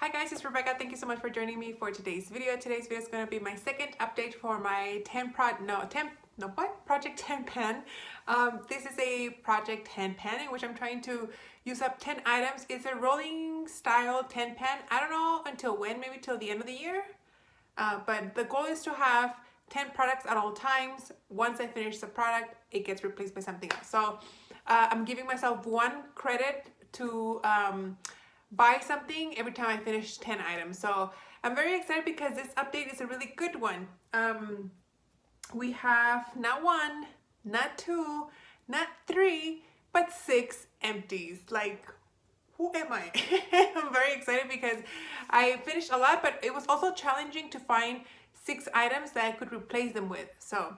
Hi guys, it's Rebecca. Thank you so much for joining me for today's video. Today's video is going to be my second update for my Project 10 pan. This is a Project 10 pan in which I'm trying to use up 10 items. It's a rolling style 10 pan. I don't know until when, maybe till the end of the year. But the goal is to have 10 products at all times. Once I finish the product, it gets replaced by something else. So I'm giving myself one credit to buy something every time I finish 10 items. So I'm very excited because this update is a really good one. We have not one, not two, not three, but 6 empties. Like, who am I? I'm very excited because I finished a lot, but it was also challenging to find 6 items that I could replace them with. So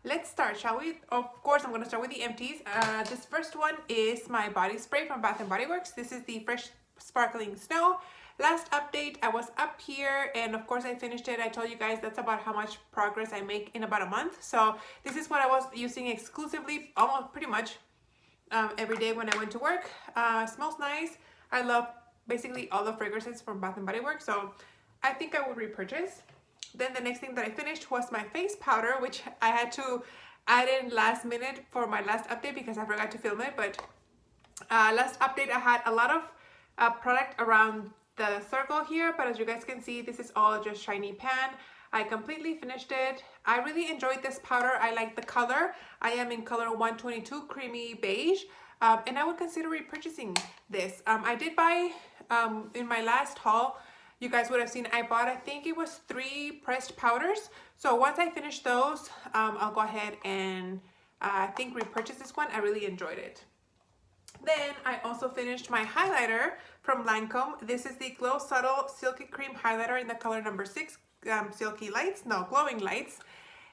let's start, shall we? Of course, I'm going to start with the empties. This first one is my body spray from Bath & Body Works. This is the Fresh Sparkling Snow. Last update, I was up here and of course I finished it. I told you guys that's about how much progress I make in about a month. So this is what I was using exclusively, almost pretty much every day when I went to work. Smells nice. I love basically all the fragrances from Bath & Body Works, so I think I would repurchase. Then the next thing that I finished was my face powder, which I had to add in last minute for my last update because I forgot to film it. But last update I had a lot of product around the circle here, but as you guys can see, this is all just shiny pan. I completely finished it. I really enjoyed this powder. I like the color. I am in color 122 creamy beige, and I would consider repurchasing this. I did buy in my last haul, you guys would have seen I bought, I think it was 3 pressed powders. So once I finish those, I'll go ahead and I think repurchase this one. I really enjoyed it. Then I also finished my highlighter from Lancome. This is the Glow Subtle Silky Cream Highlighter in the color number 6, Glowing Lights.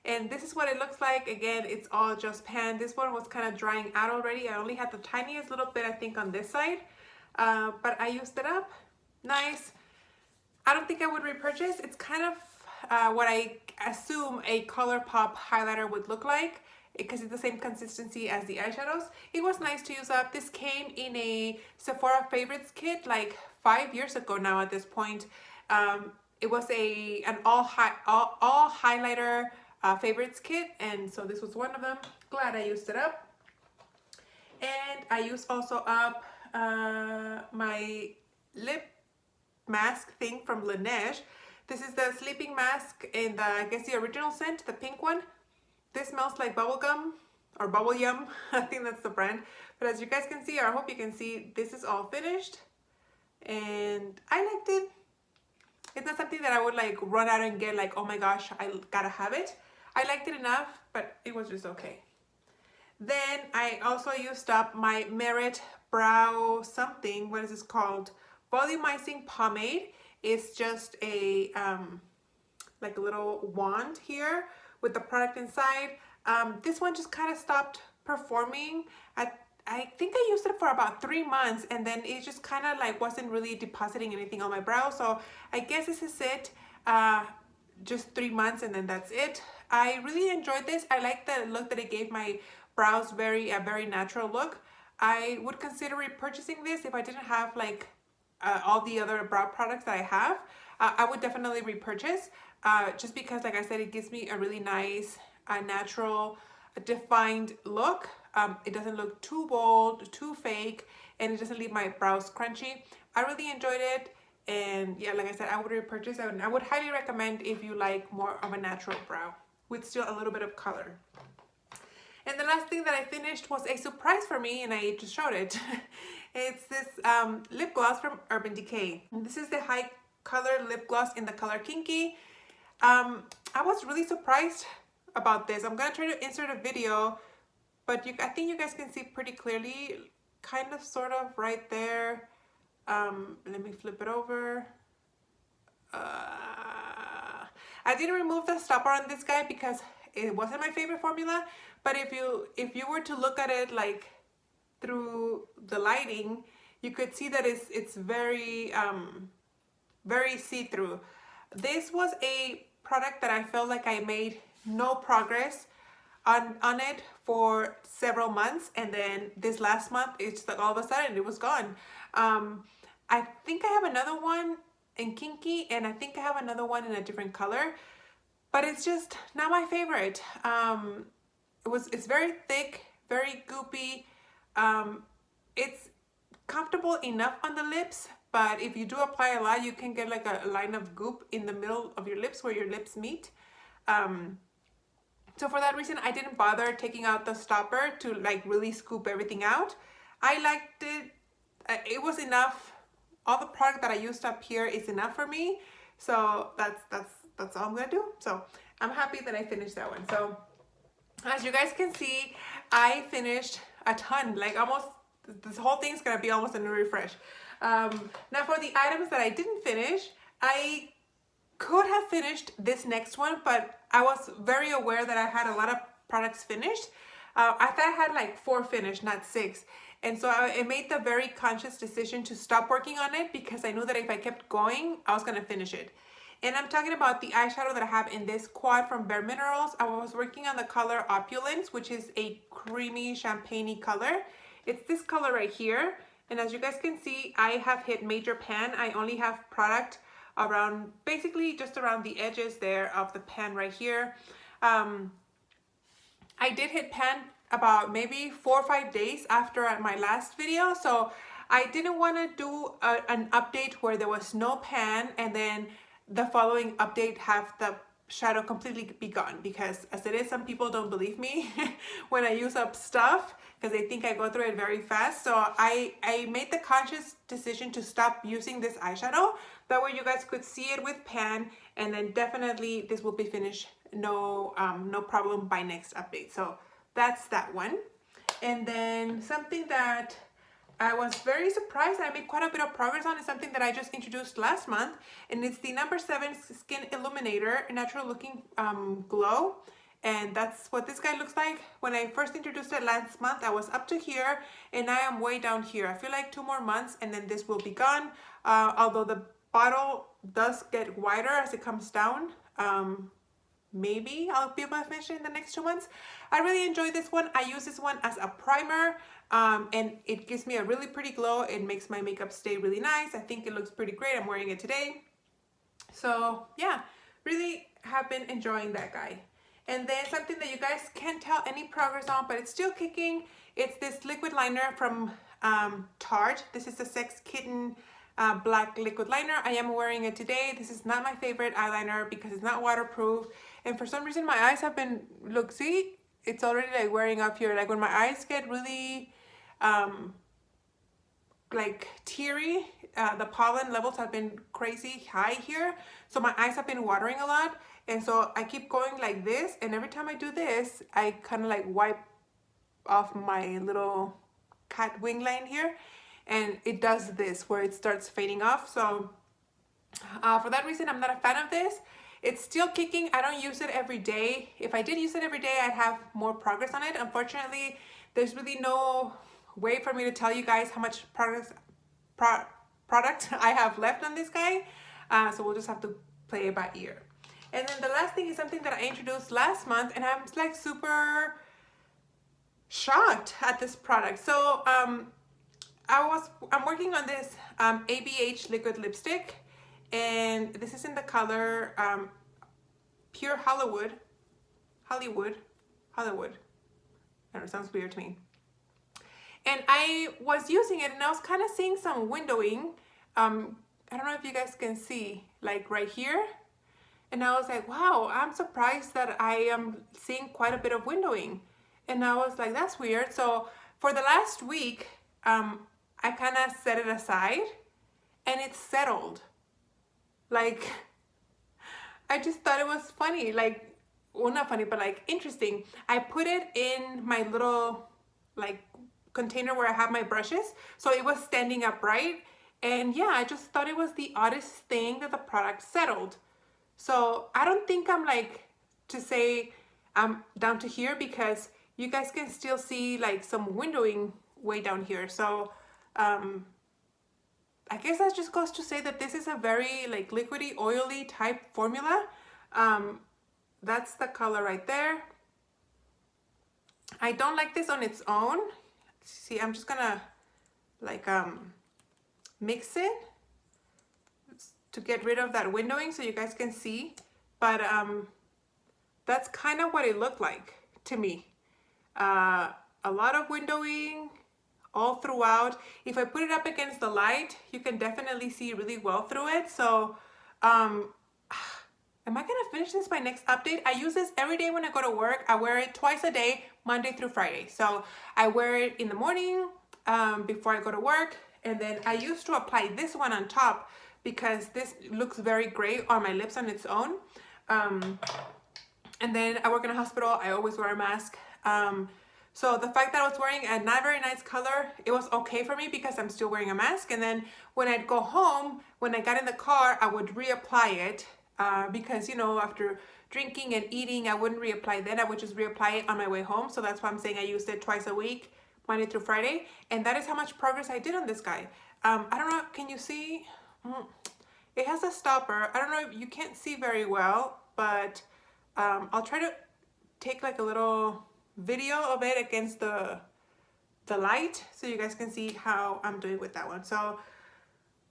And this is what it looks like. Again, it's all just pan. This one was kind of drying out already. I only had the tiniest little bit, I think, on this side. But I used it up. Nice. I don't think I would repurchase. It's kind of what I assume a ColourPop highlighter would look like because it's the same consistency as the eyeshadows. It was nice to use up. This came in a Sephora favorites kit like 5 years ago now at this point. It was an all highlighter favorites kit, and so this was one of them. Glad I used it up. And I used also up my lip mask thing from Laneige. This is the sleeping mask in the, I guess, the original scent, the pink one. This smells like bubblegum or bubble yum. I think that's the brand. But as you guys can see, or I hope you can see, this is all finished. And I liked it. It's not something that I would like run out and get like, oh my gosh, I gotta have it. I liked it enough, but it was just okay. Then I also used up my Merit Brow something. What is this called? Volumizing pomade. It's just a like a little wand here with the product inside. This one just kind of stopped performing. I think I used it for about 3 months and then it just kind of like wasn't really depositing anything on my brow. So I guess this is it. Just 3 months and then that's it. I really enjoyed this. I like the look that it gave my brows, a very natural look. I would consider repurchasing this if I didn't have like all the other brow products that I have. I would definitely repurchase just because, like I said, it gives me a really nice, natural, defined look. It doesn't look too bold, too fake, and it doesn't leave my brows crunchy. I really enjoyed it, and yeah, like I said, I would repurchase it, and I would highly recommend if you like more of a natural brow with still a little bit of color. And the last thing that I finished was a surprise for me, and I just showed it. It's this lip gloss from Urban Decay. This is the high color lip gloss in the color Kinky. I was really surprised about this. I'm gonna try to insert a video, but I think you guys can see pretty clearly, kind of, sort of, right there. Let me flip it over. I didn't remove the stopper on this guy because it wasn't my favorite formula, but if you were to look at it like through the lighting, you could see that it's very very see-through. This was a product that I felt like I made no progress on it for several months, and then this last month it's like all of a sudden it was gone. I think I have another one in Kinky, and I think I have another one in a different color, but it's just not my favorite. It's very thick, very goopy. It's comfortable enough on the lips, but if you do apply a lot, you can get like a line of goop in the middle of your lips where your lips meet. So for that reason, I didn't bother taking out the stopper to like really scoop everything out. I liked it. It was enough. All the product that I used up here is enough for me. So that's all I'm gonna do. So I'm happy that I finished that one. So as you guys can see, I finished a ton, like almost, this whole thing's gonna be almost a new refresh. Now for the items that I didn't finish, I could have finished this next one, but I was very aware that I had a lot of products finished. I thought I had like 4 finished, not 6. And so I made the very conscious decision to stop working on it because I knew that if I kept going, I was gonna finish it. And I'm talking about the eyeshadow that I have in this quad from Bare Minerals. I was working on the color Opulence, which is a creamy champagne-y color. It's this color right here. And as you guys can see, I have hit major pan. I only have product around, basically just around the edges there of the pan right here. I did hit pan about maybe 4 or 5 days after my last video. So I didn't want to do an update where there was no pan and then the following update have the shadow completely be gone, because as it is, some people don't believe me when I use up stuff because they think I go through it very fast. So I made the conscious decision to stop using this eyeshadow. That way you guys could see it with pan, and then definitely this will be finished no problem by next update. So that's that one. And then something that I was very surprised I made quite a bit of progress on is something that I just introduced last month, and it's the number 7 Skin Illuminator Natural Looking Glow. And that's what this guy looks like. When I first introduced it last month, I was up to here, and I am way down here. I feel like 2 more months and then this will be gone. Although the bottle does get wider as it comes down. Maybe I'll be able to finish it in the next 2 months. I really enjoy this one. I use this one as a primer, and it gives me a really pretty glow. It makes my makeup stay really nice. I think it looks pretty great. I'm wearing it today. So yeah, really have been enjoying that guy. And then something that you guys can't tell any progress on, but it's still kicking. It's this liquid liner from Tarte. This is the Sex Kitten black liquid liner. I am wearing it today. This is not my favorite eyeliner because it's not waterproof. And for some reason my eyes have been, look, see, it's already like wearing up here. Like when my eyes get really like teary, the pollen levels have been crazy high here. So my eyes have been watering a lot. And so I keep going like this. And every time I do this, I kind of like wipe off my little cat wing line here. And it does this where it starts fading off. So for that reason, I'm not a fan of this. It's still kicking. I don't use it every day. If I did use it every day, I'd have more progress on it. Unfortunately, there's really no way for me to tell you guys how much product I have left on this guy. So we'll just have to play it by ear. And then the last thing is something that I introduced last month, and I'm like super shocked at this product. So I'm working on this ABH liquid lipstick, and this is in the color Pure Hollywood. I don't know, it sounds weird to me. And I was using it and I was kind of seeing some windowing. I don't know if you guys can see, like right here. And I was like, wow, I'm surprised that I am seeing quite a bit of windowing. And I was like, that's weird. So for the last week, I kind of set it aside and it settled. Like, I just thought it was funny. Like, well, not funny, but like interesting. I put it in my little like container where I have my brushes. So it was standing upright. And yeah, I just thought it was the oddest thing that the product settled. So I don't think I'm like to say I'm down to here because you guys can still see like some windowing way down here. So I guess that just goes to say that this is a very like liquidy, oily type formula. That's the color right there. I don't like this on its own. See, I'm just gonna like mix it to get rid of that windowing so you guys can see. But that's kind of what it looked like to me. A lot of windowing all throughout. If I put it up against the light, you can definitely see really well through it. So am I gonna finish this by next update? I use this every day when I go to work. I wear it twice a day, Monday through Friday. So I wear it in the morning before I go to work, and then I used to apply this one on top because this looks very gray on my lips on its own. And then I work in a hospital. I always wear a mask. So the fact that I was wearing a not very nice color, it was okay for me because I'm still wearing a mask. And then when I'd go home, when I got in the car, I would reapply it because, you know, after drinking and eating, I wouldn't reapply then. I would just reapply it on my way home. So that's why I'm saying I used it twice a week, Monday through Friday. And that is how much progress I did on this guy. I don't know, can you see? It has a stopper. I don't know, you can't see very well, but I'll try to take like a little video of it against the light so you guys can see how I'm doing with that one. So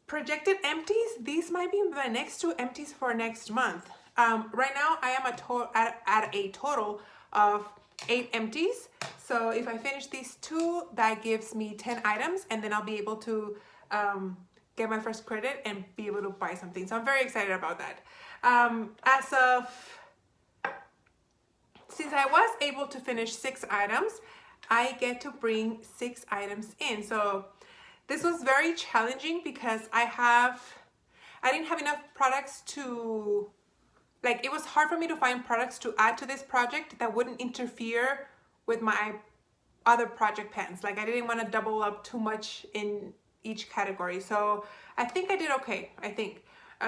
projected empties, these might be my next 2 empties for next month. Right now I am at a total of 8 empties. So if I finish these 2, that gives me 10 items, and then I'll be able to get my first credit and be able to buy something. So I'm very excited about that. Since I was able to finish 6 items, I get to bring 6 items in. So this was very challenging because I didn't have enough products to, like, it was hard for me to find products to add to this project that wouldn't interfere with my other project pans. Like, I didn't want to double up too much in each category. So I think I did okay, I think.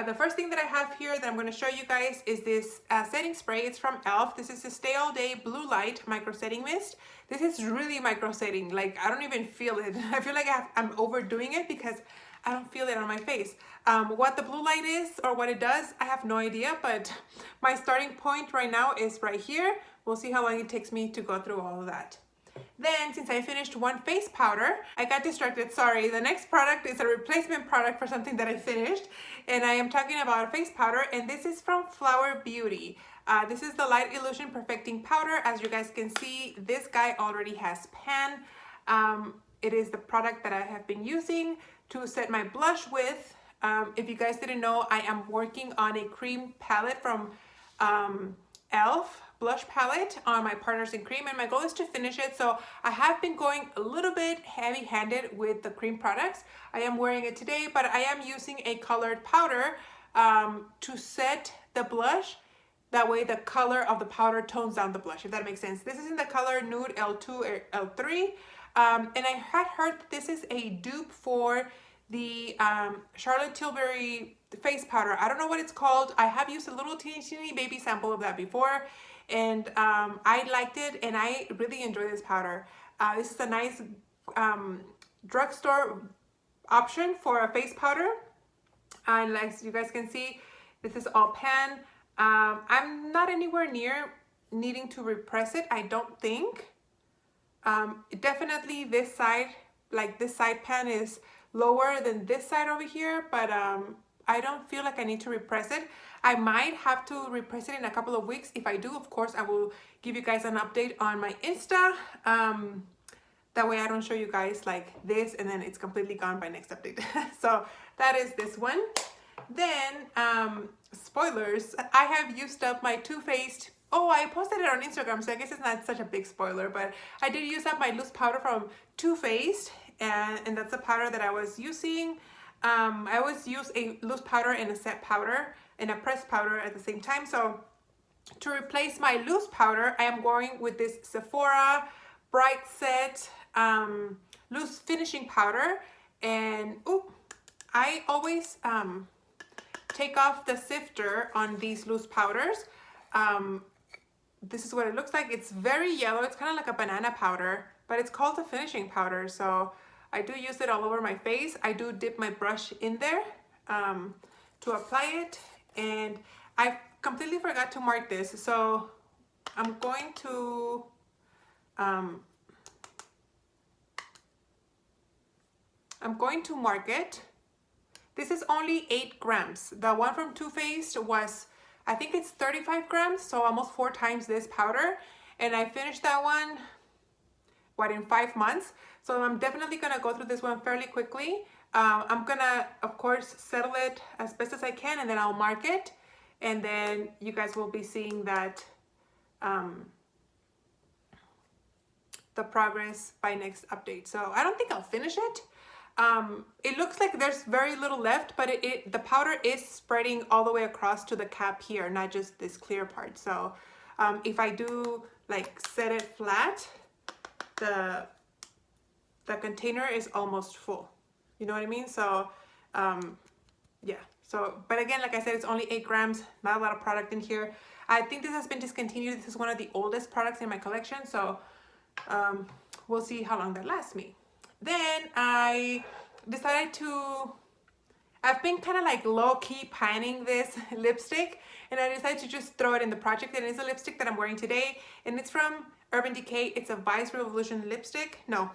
The first thing that I have here that I'm going to show you guys is this setting spray. It's from e.l.f. This is a Stay All Day Blue Light Micro Setting Mist. This is really micro setting. Like, I don't even feel it. I feel like I'm overdoing it because I don't feel it on my face. What the blue light is or what it does, I have no idea, but my starting point right now is right here. We'll see how long it takes me to go through all of that. Then, since I finished one face powder, I got distracted. Sorry, the next product is a replacement product for something that I finished, and I am talking about a face powder, and this is from Flower Beauty. This is the Light Illusion Perfecting Powder. As you guys can see, this guy already has pan. It is the product that I have been using to set my blush with. If you guys didn't know, I am working on a cream palette from e.l.f. blush palette on my Partners in Cream, and my goal is to finish it. So I have been going a little bit heavy-handed with the cream products. I am wearing it today, but I am using a colored powder to set the blush. That way the color of the powder tones down the blush, if that makes sense. This is in the color Nude L2 or L3. And I had heard that this is a dupe for the Charlotte Tilbury face powder. I don't know what it's called. I have used a little teeny baby sample of that before, and I liked it, and I really enjoy this powder. This is a nice drugstore option for a face powder, and like you guys can see, this is all pan. I'm not anywhere near needing to repress it, I don't think. Definitely this side, like this side pan is lower than this side over here, but I don't feel like I need to repress it. I might have to repress it in a couple of weeks. If I do, of course, I will give you guys an update on my Insta. That way I don't show you guys like this and then it's completely gone by next update. So that is this one. Then, spoilers, I have used up my Too Faced. Oh, I posted it on Instagram, so I guess it's not such a big spoiler, but I did use up my loose powder from Too Faced, and that's a powder that I was using. I always use a loose powder and a set powder and a pressed powder at the same time. So to replace my loose powder, I am going with this Sephora Bright Set loose finishing powder. And I always take off the sifter on these loose powders. This is what it looks like. It's very yellow. It's kind of like a banana powder, but it's called a finishing powder. So I do use it all over my face. I do dip my brush in there to apply it. And I completely forgot to mark this. So I'm going to mark it. This is only 8 grams. The one from Too Faced was, I think it's 35 grams, so almost 4 times this powder. And I finished that one, what, in 5 months. So I'm definitely gonna go through this one fairly quickly. I'm gonna, of course, settle it as best as I can, and then I'll mark it. And then you guys will be seeing that the progress by next update. So I don't think I'll finish it. It looks like there's very little left, but the powder is spreading all the way across to the cap here, not just this clear part. So if I do like set it flat, the container is almost full. You know what I mean? So yeah. So, but again, like I said, it's only 8 grams, not a lot of product in here. I think this has been discontinued. This is one of the oldest products in my collection. So we'll see how long that lasts me. Then I decided I've been kind of like low-key panning this lipstick, and I decided to just throw it in the project. And it's a lipstick that I'm wearing today, and it's from Urban Decay. It's a Vice Revolution lipstick. No,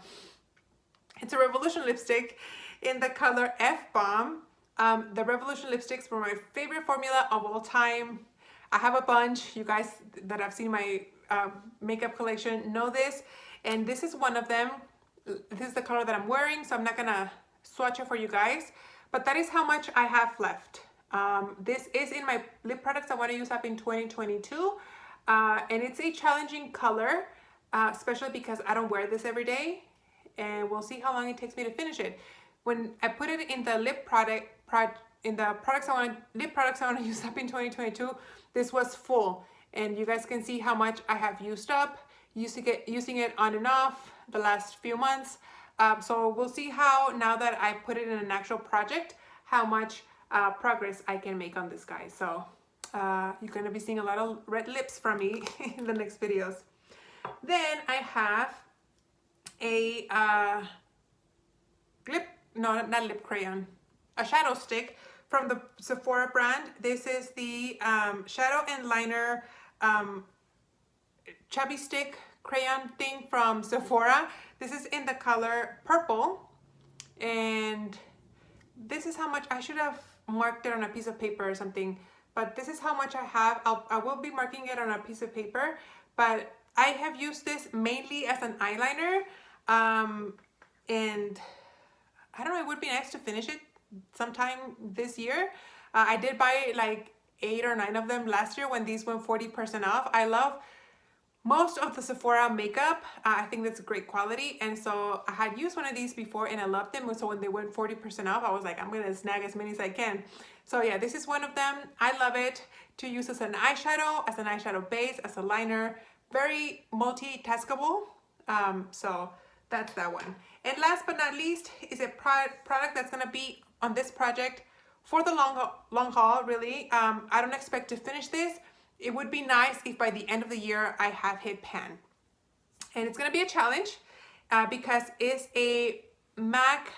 it's a Revolution lipstick in the color F-Bomb. The Revolution lipsticks were my favorite formula of all time. I have a bunch. You guys that have seen my makeup collection know this, and this is one of them. This is the color that I'm wearing, so I'm not gonna swatch it for you guys, but that is how much I have left. This is in my lip products I want to use up in 2022, and it's a challenging color, especially because I don't wear this every day, and we'll see how long it takes me to finish it. When I put it in the lip products I want to use up in 2022, this was full, and you guys can see how much I have used up, using it on and off the last few months. So we'll see how, now that I put it in an actual project, how much progress I can make on this guy. So you're going to be seeing a lot of red lips from me in the next videos. Then I have a a shadow stick from the Sephora brand. This is the shadow and liner chubby stick crayon thing from Sephora. This is in the color purple, and this is how much. I should have marked it on a piece of paper or something, but this is how much I have. I will be marking it on a piece of paper, but I have used this mainly as an eyeliner, and I don't know, it would be nice to finish it sometime this year. I did buy like 8 or 9 of them last year when these went 40% off. I love most of the Sephora makeup. I think that's great quality, and so I had used one of these before and I loved them. So when they went 40% off, I was like, I'm gonna snag as many as I can. So yeah, this is one of them. I love it to use as an eyeshadow base, as a liner. Very multitaskable. So that's that one. And last but not least is a product that's gonna be on this project for the long haul, really. I don't expect to finish this. It would be nice if by the end of the year I have hit pan. And it's gonna be a challenge because it's a MAC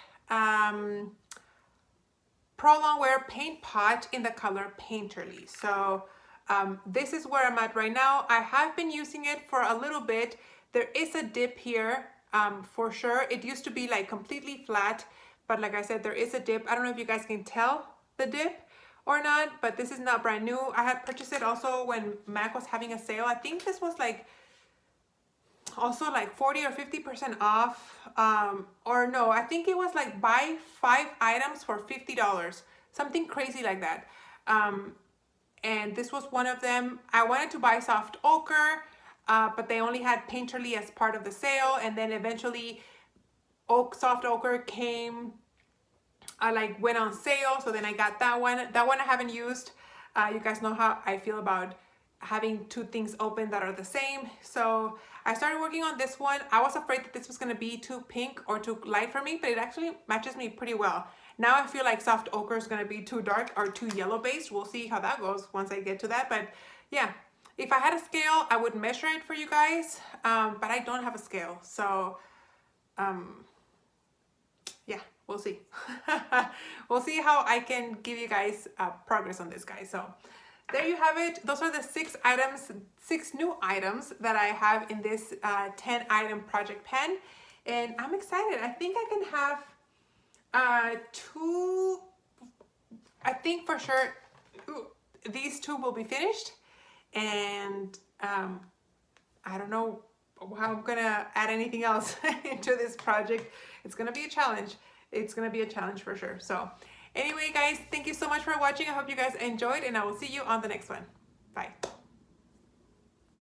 Pro Longwear paint pot in the color Painterly. So this is where I'm at right now. I have been using it for a little bit. There is a dip here for sure. It used to be like completely flat, but like I said, there is a dip. I don't know if you guys can tell the dip or not, but this is not brand new. I had purchased it also when MAC was having a sale. I think this was like also like 40 or 50% off, or no, I think it was like buy 5 items for $50, something crazy like that. And this was one of them. I wanted to buy soft ochre, but they only had Painterly as part of the sale, and then eventually soft ochre came, like went on sale, so then I got that one. That one I haven't used. You guys know how I feel about having 2 things open that are the same. So I started working on this one. I was afraid that this was gonna be too pink or too light for me, but it actually matches me pretty well. Now I feel like soft ochre is gonna be too dark or too yellow based. We'll see how that goes once I get to that. But yeah, if I had a scale, I would measure it for you guys, but I don't have a scale. So yeah, we'll see. We'll see how I can give you guys progress on this guy. So there you have it. Those are the 6 new items that I have in this 10 item project pan, and I'm excited. I think I can have I think for sure these two will be finished, and I don't know how I'm gonna add anything else into this project. It's gonna be a challenge. It's gonna be a challenge for sure. So anyway, guys, thank you so much for watching. I hope you guys enjoyed, and I will see you on the next one. Bye.